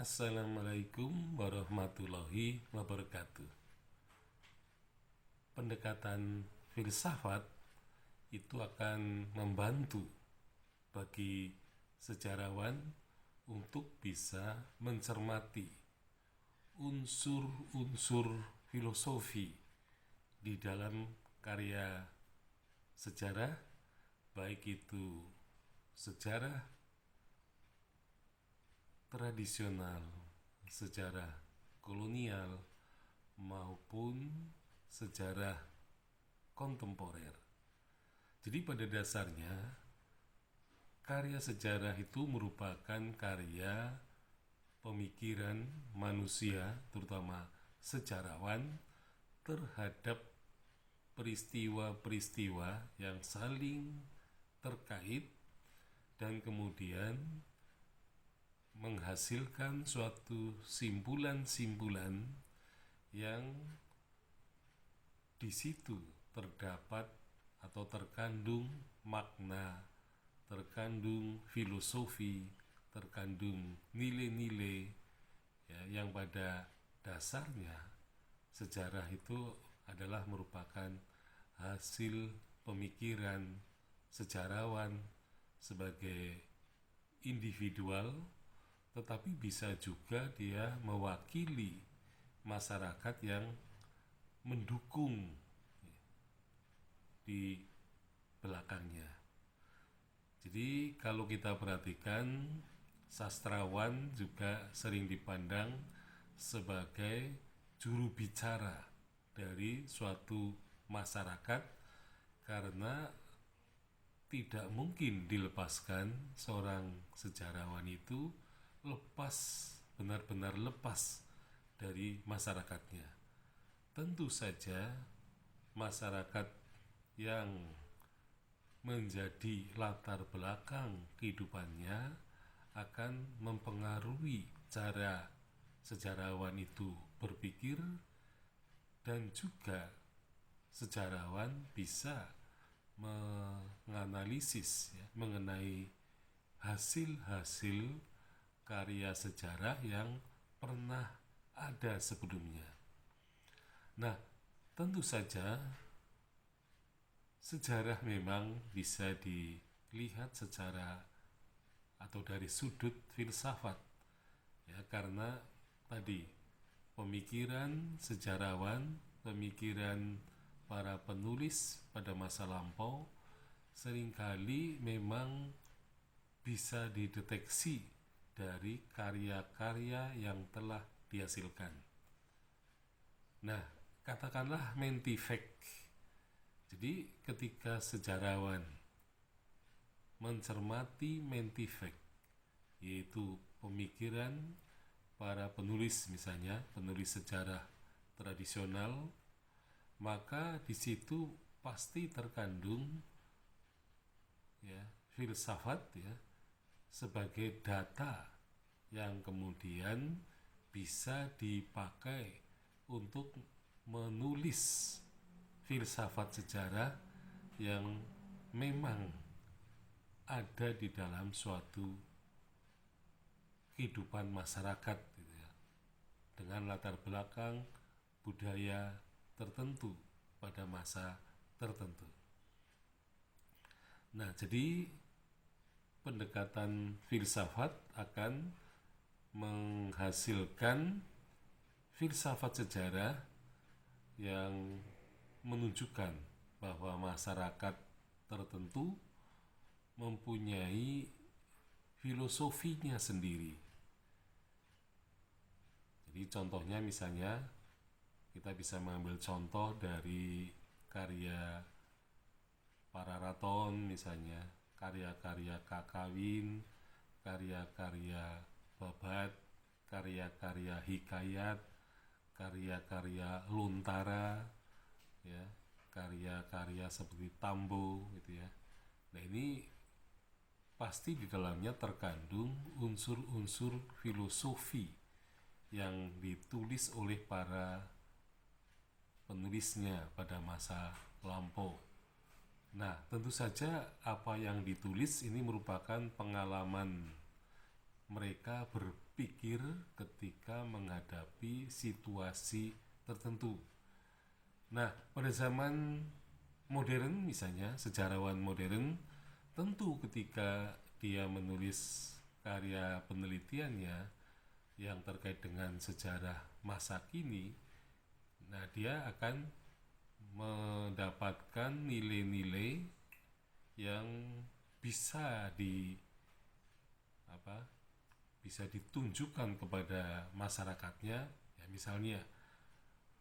Assalamualaikum warahmatullahi wabarakatuh. Pendekatan filsafat itu akan membantu bagi sejarawan untuk bisa mencermati unsur-unsur filosofi di dalam karya sejarah, baik itu sejarah tradisional, sejarah kolonial, maupun sejarah kontemporer. Jadi pada dasarnya karya sejarah itu merupakan karya pemikiran manusia, terutama sejarawan, terhadap peristiwa-peristiwa yang saling terkait dan kemudian menghasilkan suatu simpulan-simpulan yang di situ terdapat atau terkandung makna, terkandung filosofi, terkandung nilai-nilai ya, yang pada dasarnya sejarah itu adalah merupakan hasil pemikiran sejarawan sebagai individual, tetapi bisa juga dia mewakili masyarakat yang mendukung di belakangnya. Jadi kalau kita perhatikan, sastrawan juga sering dipandang sebagai juru bicara dari suatu masyarakat, karena tidak mungkin dilepaskan seorang sejarawan itu benar-benar lepas dari masyarakatnya. Tentu saja masyarakat yang menjadi latar belakang kehidupannya akan mempengaruhi cara sejarawan itu berpikir, dan juga sejarawan bisa menganalisis ya, mengenai hasil-hasil karya sejarah yang pernah ada sebelumnya. Nah, tentu saja sejarah memang bisa dilihat secara atau dari sudut filsafat ya, karena tadi pemikiran sejarawan, pemikiran para penulis pada masa lampau seringkali memang bisa dideteksi dari karya-karya yang telah dihasilkan. Nah, katakanlah mentifact. Jadi ketika sejarawan mencermati mentifact, yaitu pemikiran para penulis, misalnya penulis sejarah tradisional, maka di situ pasti terkandung ya filsafat ya sebagai data yang kemudian bisa dipakai untuk menulis filsafat sejarah yang memang ada di dalam suatu kehidupan masyarakat gitu ya, dengan latar belakang budaya tertentu pada masa tertentu. Nah, jadi pendekatan filsafat akan menghasilkan filsafat sejarah yang menunjukkan bahwa masyarakat tertentu mempunyai filosofinya sendiri. Jadi contohnya misalnya kita bisa mengambil contoh dari karya para Raton, misalnya karya-karya Kakawin, karya-karya Babat, karya-karya Hikayat, karya-karya Luntara ya, karya-karya seperti Tambo gitu ya. Nah, ini pasti di dalamnya terkandung unsur-unsur filosofi yang ditulis oleh para penulisnya pada masa lampau. Nah, tentu saja apa yang ditulis ini merupakan pengalaman mereka pikir ketika menghadapi situasi tertentu. Nah, pada zaman modern misalnya, sejarawan modern tentu ketika dia menulis karya penelitiannya yang terkait dengan sejarah masa kini, nah dia akan mendapatkan nilai-nilai yang bisa apa bisa ditunjukkan kepada masyarakatnya, ya misalnya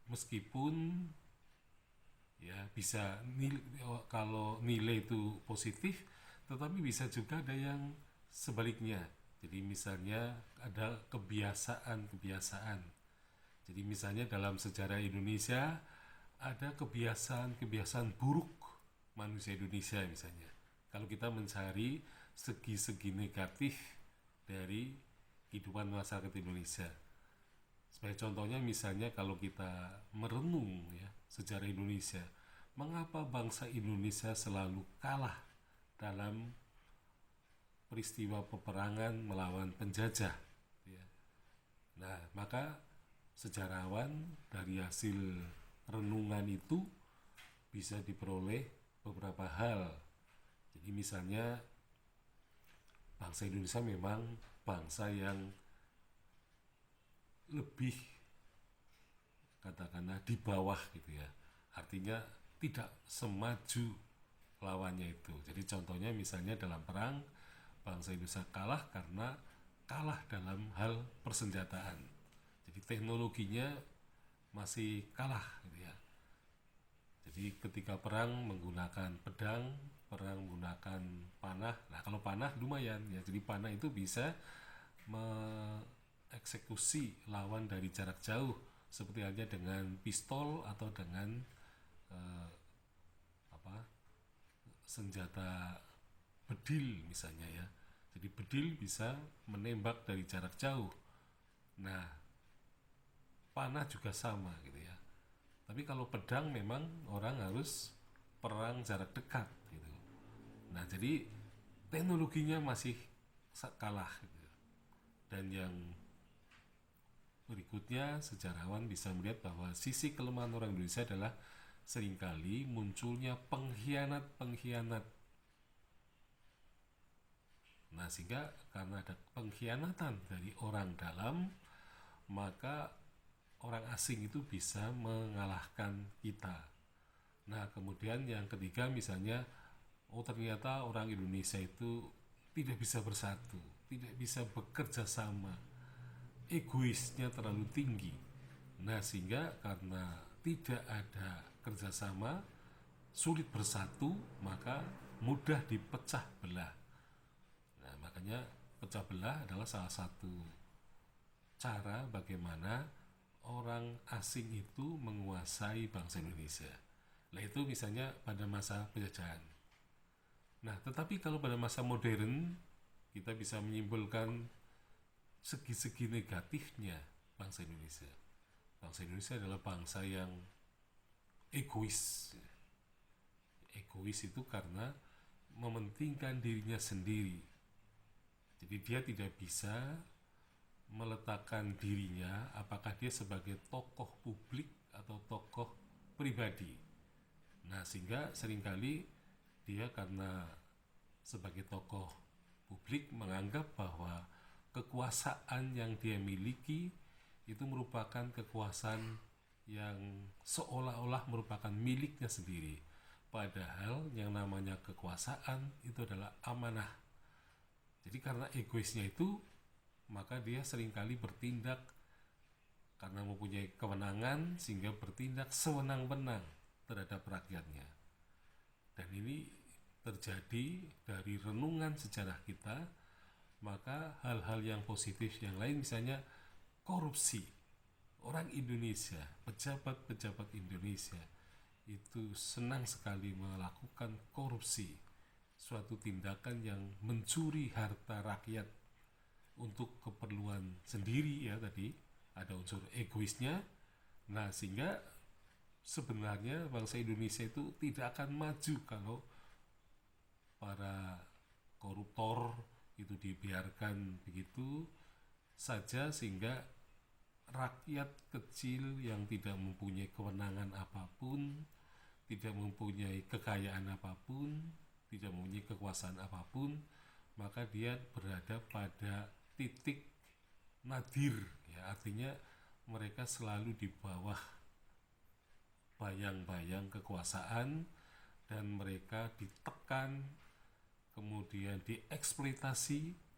meskipun ya bisa kalau nilai itu positif, tetapi bisa juga ada yang sebaliknya. Jadi misalnya ada kebiasaan-kebiasaan. Jadi misalnya dalam sejarah Indonesia ada kebiasaan-kebiasaan buruk manusia Indonesia misalnya. Kalau kita mencari segi-segi negatif dari kehidupan masyarakat Indonesia. Sebagai contohnya misalnya kalau kita merenung ya sejarah Indonesia, mengapa bangsa Indonesia selalu kalah dalam peristiwa peperangan melawan penjajah ya. Nah, maka sejarawan dari hasil renungan itu bisa diperoleh beberapa hal. Jadi misalnya bangsa Indonesia memang bangsa yang lebih katakanlah di bawah gitu ya, artinya tidak semaju lawannya itu. Jadi contohnya misalnya dalam perang bangsa Indonesia kalah karena kalah dalam hal persenjataan. Jadi teknologinya masih kalah gitu ya. Jadi ketika perang menggunakan pedang, perang menggunakan panah. Nah kalau panah lumayan ya, jadi panah itu bisa eksekusi lawan dari jarak jauh seperti halnya dengan pistol atau dengan senjata bedil misalnya ya. Jadi bedil bisa menembak dari jarak jauh. Nah, panah juga sama gitu ya. Tapi kalau pedang memang orang harus perang jarak dekat gitu. Nah, jadi teknologinya masih kalah gitu. Dan yang berikutnya sejarawan bisa melihat bahwa sisi kelemahan orang Indonesia adalah seringkali munculnya pengkhianat-pengkhianat. Nah, sehingga karena ada pengkhianatan dari orang dalam, maka orang asing itu bisa mengalahkan kita. Nah, kemudian yang ketiga misalnya, ternyata orang Indonesia itu tidak bisa bersatu, tidak bisa bekerja sama, egoisnya terlalu tinggi. Nah, sehingga karena tidak ada kerjasama, sulit bersatu, maka mudah dipecah belah. Nah, makanya pecah belah adalah salah satu cara bagaimana orang asing itu menguasai bangsa Indonesia. Nah, itu misalnya pada masa penjajahan. Nah, tetapi kalau pada masa modern, kita bisa menyimpulkan segi-segi negatifnya bangsa Indonesia. Bangsa Indonesia adalah bangsa yang egois. Egois itu karena mementingkan dirinya sendiri. Jadi dia tidak bisa meletakkan dirinya apakah dia sebagai tokoh publik atau tokoh pribadi. Nah, sehingga seringkali dia karena sebagai tokoh publik menganggap bahwa kekuasaan yang dia miliki itu merupakan kekuasaan yang seolah-olah merupakan miliknya sendiri. Padahal yang namanya kekuasaan itu adalah amanah. Jadi karena egoisnya itu, maka dia seringkali bertindak karena mempunyai kewenangan sehingga bertindak sewenang-wenang terhadap rakyatnya. Dan ini terjadi dari renungan sejarah kita. Maka hal-hal yang positif yang lain misalnya korupsi. Orang Indonesia, pejabat-pejabat Indonesia itu senang sekali melakukan korupsi, suatu tindakan yang mencuri harta rakyat untuk keperluan sendiri ya, tadi ada unsur egoisnya. Nah, sehingga sebenarnya bangsa Indonesia itu tidak akan maju kalau para koruptor itu dibiarkan begitu saja, sehingga rakyat kecil yang tidak mempunyai kewenangan apapun, tidak mempunyai kekayaan apapun, tidak mempunyai kekuasaan apapun, maka dia berada pada titik nadir, ya, artinya mereka selalu di bawah bayang-bayang kekuasaan, dan mereka ditekan, kemudian dieksploitasi.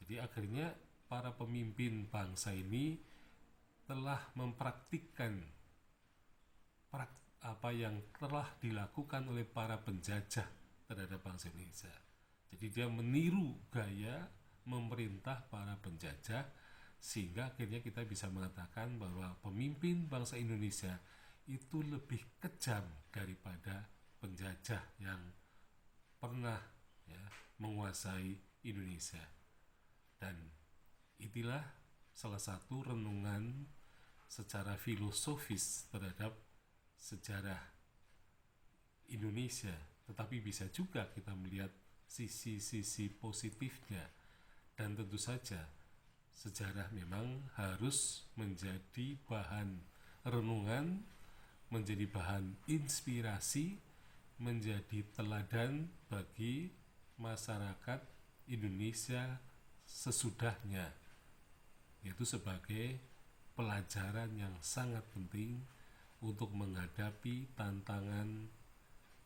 Jadi akhirnya para pemimpin bangsa ini telah mempraktikkan apa yang telah dilakukan oleh para penjajah terhadap bangsa Indonesia. Jadi dia meniru gaya memerintah para penjajah, sehingga akhirnya kita bisa mengatakan bahwa pemimpin bangsa Indonesia itu lebih kejam daripada penjajah yang pernah, ya, menguasai Indonesia. Dan inilah salah satu renungan secara filosofis terhadap sejarah Indonesia. Tetapi bisa juga kita melihat sisi-sisi positifnya. Dan tentu saja sejarah memang harus menjadi bahan renungan, menjadi bahan inspirasi, menjadi teladan bagi masyarakat Indonesia sesudahnya, yaitu sebagai pelajaran yang sangat penting untuk menghadapi tantangan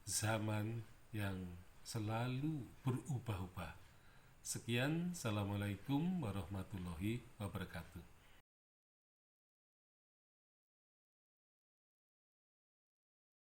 zaman yang selalu berubah-ubah. Sekian, Assalamualaikum warahmatullahi wabarakatuh.